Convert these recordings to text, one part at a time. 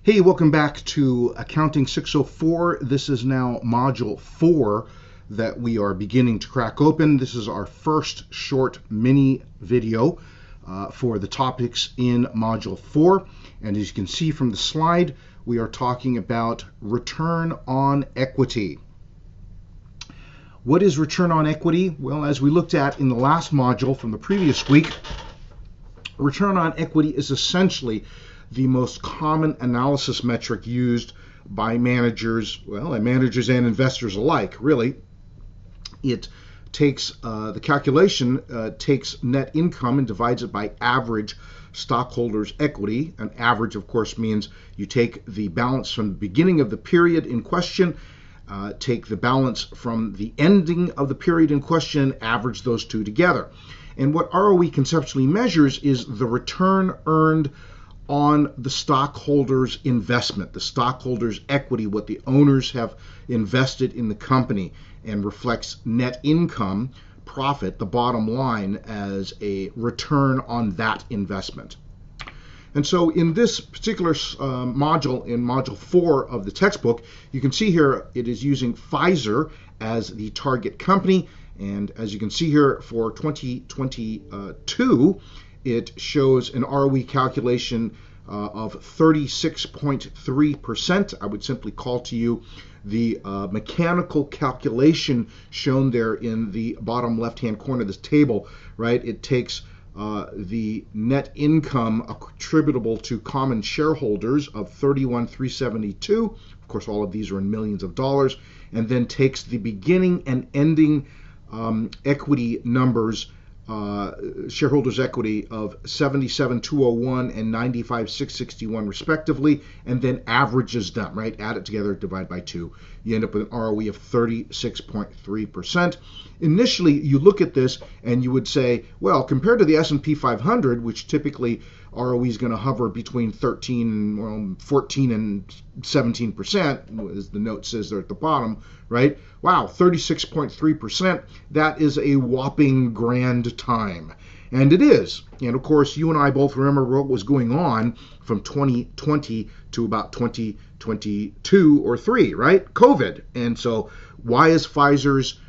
Hey, welcome back to Accounting 604. This is now Module 4 that we are beginning to crack open. This is our first short mini video for the topics in Module 4. And as you can see from the slide, we are talking about return on equity. What is return on equity? Well, as we looked at in the last module from the previous week, return on equity is essentially the most common analysis metric used by managers, and investors alike, really. It takes, the calculation takes net income and divides it by average stockholders' equity. An average, of course, means you take the balance from the beginning of the period in question, take the balance from the ending of the period in question, average those two together. And what ROE conceptually measures is the return earned on the stockholders' investment, the stockholders' equity, what the owners have invested in the company, and reflects net income, profit, the bottom line, as a return on that investment. And so in this particular module, in Module 4 of the textbook, you can see here it is using Pfizer as the target company. And as you can see here for 2022, it shows an ROE calculation of 36.3%. I would simply call to you the mechanical calculation shown there in the bottom left-hand corner of this table, right? It takes the net income attributable to common shareholders of $31,372. Of course, all of these are in millions of dollars, and then takes the beginning and ending equity numbers, shareholders' equity of 77,201 and 95,661 respectively, and then averages them, right? Add it together, divide by 2. You end up with an ROE of 36.3%. Initially, you look at this and you would say, well, compared to the S&P 500, which typically ROE is going to hover between 14 and 17%, as the note says there at the bottom, right? Wow, 36.3%. That is a whopping grand time. And it is. And of course, you and I both remember what was going on from 2020 to about 2022 or 3, right? COVID. And so why is Pfizer's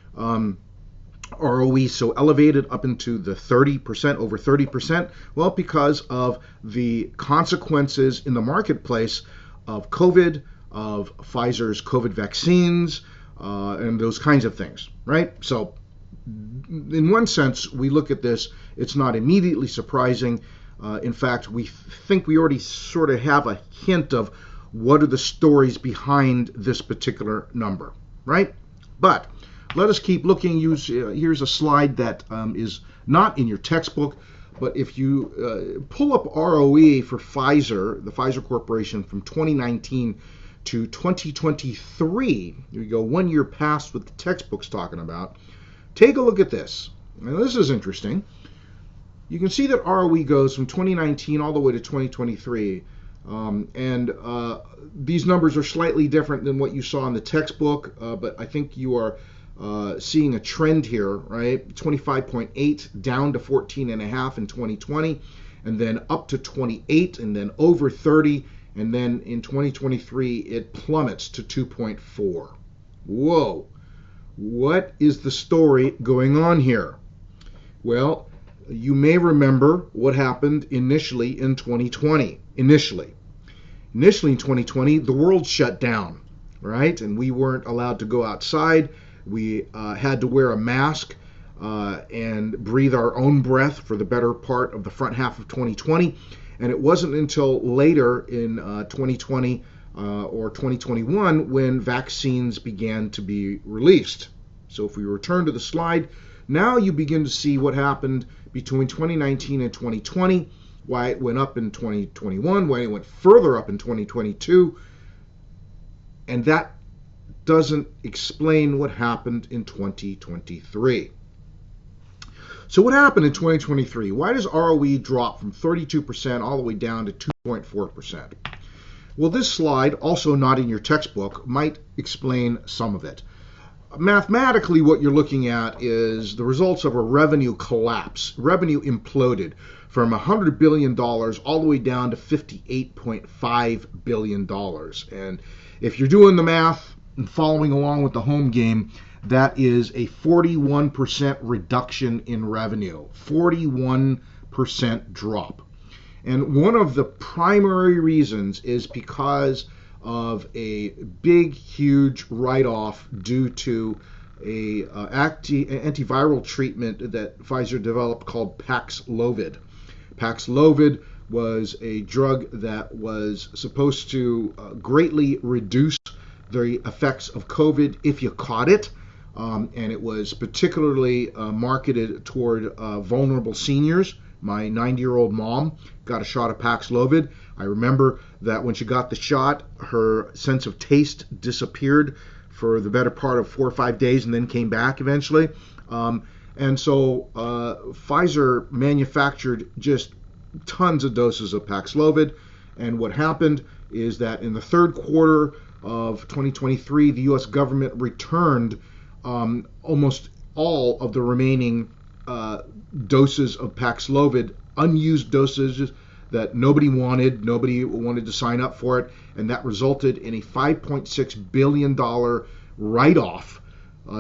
ROE so elevated up into the 30%, over 30%? Well, because of the consequences in the marketplace of COVID, of Pfizer's COVID vaccines, and those kinds of things, right? So in one sense, we look at this, it's not immediately surprising. In fact, we think we already sort of have a hint of what are the stories behind this particular number, right? But let us keep looking. Here's a slide that is not in your textbook, but if you pull up ROE for Pfizer, the Pfizer Corporation, from 2019 to 2023, you go 1 year past what the textbook's talking about, take a look at this. Now, this is interesting. You can see that ROE goes from 2019 all the way to 2023, and these numbers are slightly different than what you saw in the textbook, but I think you are seeing a trend here, right? 25.8 down to 14.5 in 2020, and then up to 28, and then over 30, and then in 2023 it plummets to 2.4. Whoa, what is the story going on here? Well, you may remember what happened initially in 2020. Initially in 2020, the world shut down, right? And we weren't allowed to go outside. We had to wear a mask and breathe our own breath for the better part of the front half of 2020. And it wasn't until later in 2020 or 2021 when vaccines began to be released. So if we return to the slide, now you begin to see what happened between 2019 and 2020, why it went up in 2021, why it went further up in 2022, and that doesn't explain what happened in 2023. So what happened in 2023? Why does ROE drop from 32% all the way down to 2.4%? Well, this slide, also not in your textbook, might explain some of it. mathematically, what you're looking at is the results of a revenue collapse. Revenue imploded from $100 billion all the way down to $58.5 billion. And if you're doing the math and following along with the home game, that is a 41% reduction in revenue, 41% drop. And one of the primary reasons is because of a big, huge write-off due to a antiviral treatment that Pfizer developed called Paxlovid. Paxlovid was a drug that was supposed to greatly reduce the effects of COVID if you caught it, and it was particularly marketed toward vulnerable seniors. My 90-year-old mom got a shot of Paxlovid. I remember that when she got the shot, her sense of taste disappeared for the better part of 4 or 5 days and then came back eventually. And so Pfizer manufactured just tons of doses of Paxlovid. And what happened is that in the third quarter of 2023, the U.S. government returned almost all of the remaining doses of Paxlovid, unused dosages that nobody wanted to sign up for it, and that resulted in a $5.6 billion write-off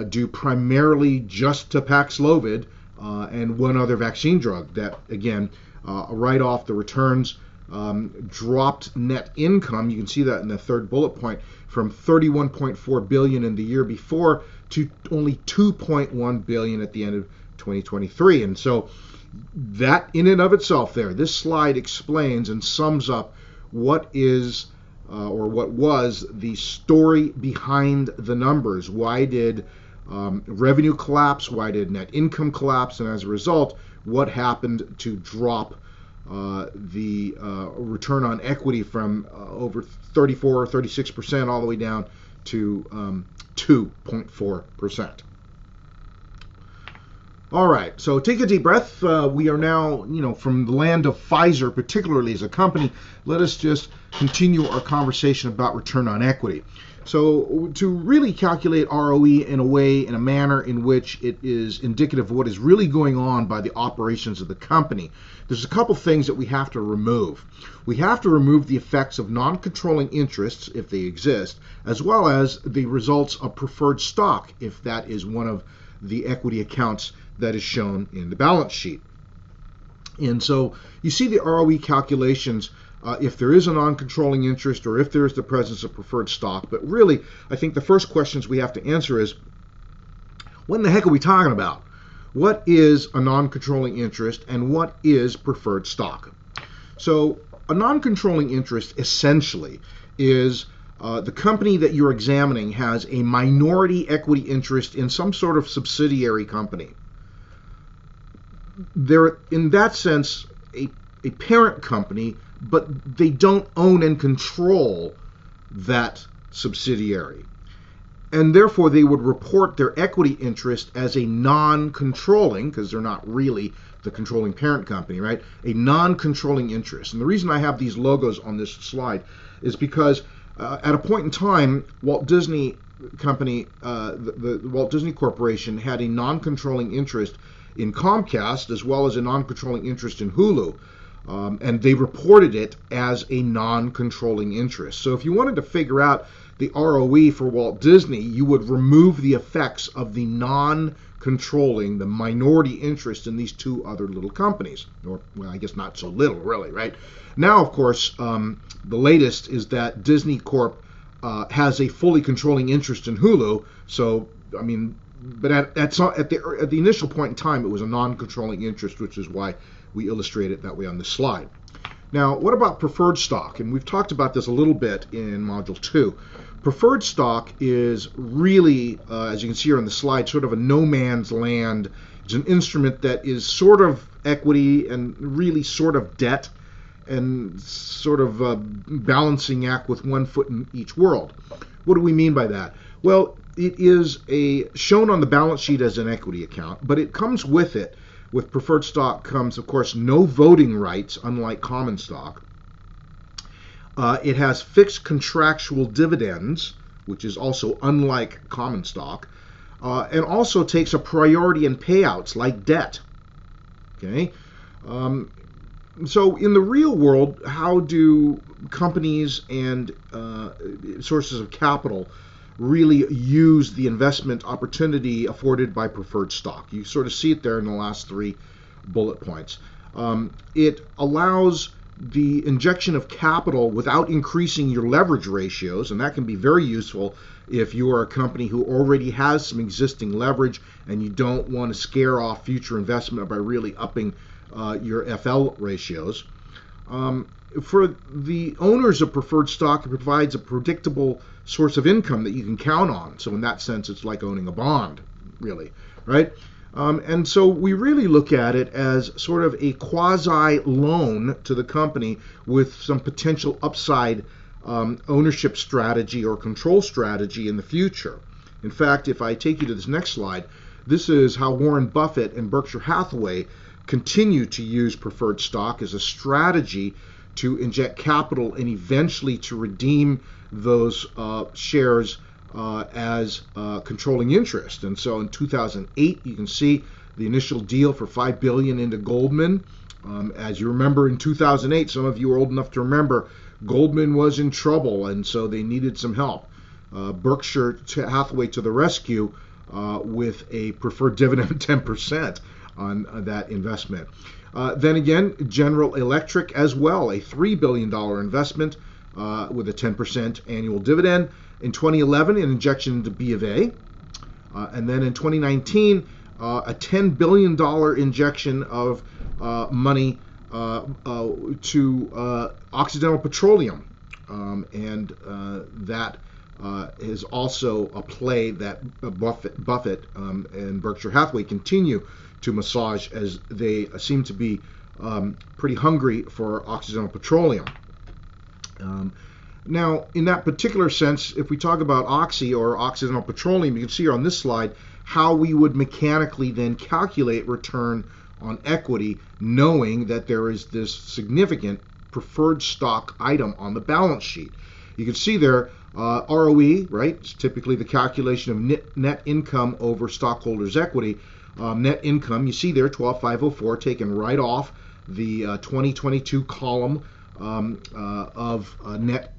due primarily just to Paxlovid and one other vaccine drug. That, again, a write-off, the returns dropped net income, you can see that in the third bullet point, from $31.4 billion in the year before to only $2.1 billion at the end of 2023. And so that in and of itself there, this slide explains and sums up what is or what was the story behind the numbers. Why did revenue collapse? Why did net income collapse? And as a result, what happened to drop the return on equity from over 34 or 36% all the way down to 2.4%. All right, so take a deep breath. We are now, from the land of Pfizer, particularly as a company, let us just continue our conversation about return on equity. So to really calculate ROE in a manner in which it is indicative of what is really going on by the operations of the company, there's a couple things that we have to remove. We have to remove the effects of non-controlling interests, if they exist, as well as the results of preferred stock, if that is one of the equity accounts that is shown in the balance sheet. And so you see the ROE calculations if there is a non-controlling interest or if there is the presence of preferred stock. But really, I think the first questions we have to answer is, what in the heck are we talking about? What is a non-controlling interest and what is preferred stock? So a non-controlling interest essentially is the company that you're examining has a minority equity interest in some sort of subsidiary company. They're, in that sense, a parent company, but they don't own and control that subsidiary. And therefore, they would report their equity interest as a non-controlling, because they're not really the controlling parent company, right? A non-controlling interest. And the reason I have these logos on this slide is because at a point in time, Walt Disney Company, the Walt Disney Corporation had a non-controlling interest in Comcast as well as a non-controlling interest in Hulu. And they reported it as a non-controlling interest. So if you wanted to figure out the ROE for Walt Disney, you would remove the effects of the non-controlling, the minority interest in these two other little companies. Or, well, I guess not so little, really, right? Now, of course, the latest is that Disney Corp has a fully controlling interest in Hulu. So, I mean, but at the initial point in time, it was a non-controlling interest, which is why we illustrate it that way on this slide. Now, what about preferred stock? And we've talked about this a little bit in Module 2. Preferred stock is really, as you can see here on the slide, sort of a no man's land. It's an instrument that is sort of equity and really sort of debt and sort of a balancing act with one foot in each world. What do we mean by that? Well, it is shown on the balance sheet as an equity account, but it comes with it. With preferred stock comes, of course, no voting rights, unlike common stock. It has fixed contractual dividends, which is also unlike common stock. and also takes a priority in payouts like debt. Okay. So in the real world, how do companies and sources of capital really use the investment opportunity afforded by preferred stock? You sort of see it there in the last 3 bullet points. It allows the injection of capital without increasing your leverage ratios, and that can be very useful if you are a company who already has some existing leverage and you don't want to scare off future investment by really upping your FL ratios. For the owners of preferred stock, it provides a predictable source of income that you can count on. So in that sense, it's like owning a bond, really, right? And so we really look at it as sort of a quasi loan to the company with some potential upside ownership strategy or control strategy in the future. In fact, if I take you to this next slide, this is how Warren Buffett and Berkshire Hathaway continue to use preferred stock as a strategy to inject capital and eventually to redeem those shares as controlling interest. And so in 2008, you can see the initial deal for $5 billion into Goldman. As you remember, in 2008, some of you are old enough to remember, Goldman was in trouble, and so they needed some help. Berkshire Hathaway to the rescue with a preferred dividend of 10% on that investment. Then again, General Electric as well, a $3 billion investment with a 10% annual dividend. In 2011, an injection into B of A. And then in 2019, a $10 billion injection of money to Occidental Petroleum. And that is also a play that Buffett and Berkshire Hathaway continue to massage as they seem to be pretty hungry for Occidental Petroleum. Now, in that particular sense, if we talk about Oxy or Occidental Petroleum, you can see here on this slide how we would mechanically then calculate return on equity, knowing that there is this significant preferred stock item on the balance sheet. You can see there ROE, right? It's typically the calculation of net income over stockholders' equity. Net income, you see there, 12,504, taken right off the 2022 column of net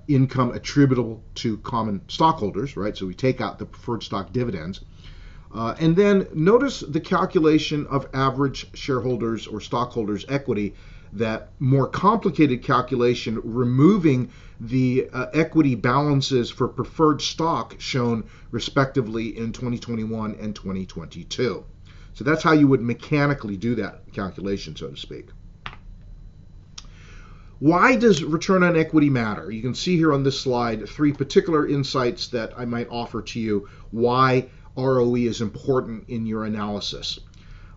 income attributable to common stockholders, right? So we take out the preferred stock dividends. And then notice the calculation of average shareholders or stockholders' equity, that more complicated calculation removing the equity balances for preferred stock shown respectively in 2021 and 2022. So that's how you would mechanically do that calculation, so to speak. Why does return on equity matter? You can see here on this slide 3 particular insights that I might offer to you why ROE is important in your analysis.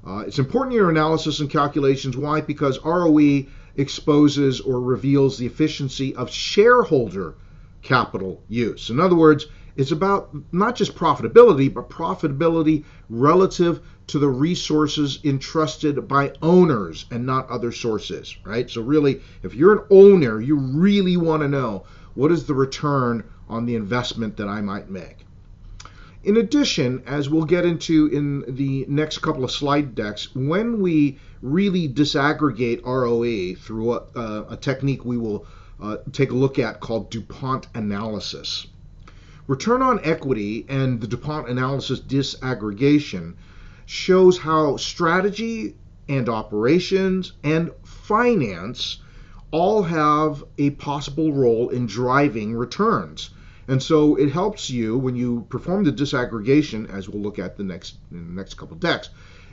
It's important in your analysis and calculations. Why? Because ROE exposes or reveals the efficiency of shareholder capital use. In other words, it's about not just profitability, but profitability relative to the resources entrusted by owners and not other sources, right? So really, if you're an owner, you really want to know what is the return on the investment that I might make. In addition, as we'll get into in the next couple of slide decks, when we really disaggregate ROE through a technique we will take a look at called DuPont analysis. Return on equity and the DuPont analysis disaggregation shows how strategy and operations and finance all have a possible role in driving returns. And so it helps you when you perform the disaggregation, as we'll look at in the next couple of decks,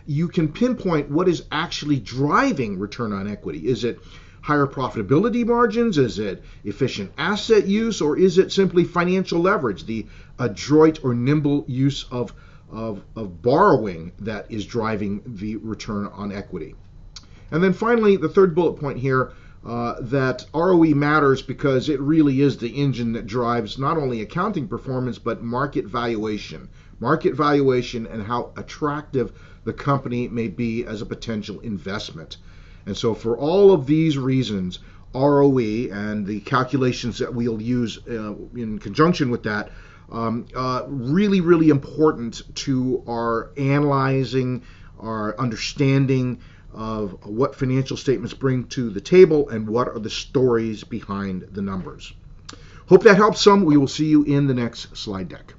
you can pinpoint what is actually driving return on equity. Is it higher profitability margins? Is it efficient asset use? Or is it simply financial leverage, the adroit or nimble use of borrowing that is driving the return on equity? And then finally, the third bullet point here, that ROE matters because it really is the engine that drives not only accounting performance, but market valuation and how attractive the company may be as a potential investment. And so for all of these reasons, ROE and the calculations that we'll use in conjunction with that Really, really important to our analyzing, our understanding of what financial statements bring to the table and what are the stories behind the numbers. Hope that helps some. We will see you in the next slide deck.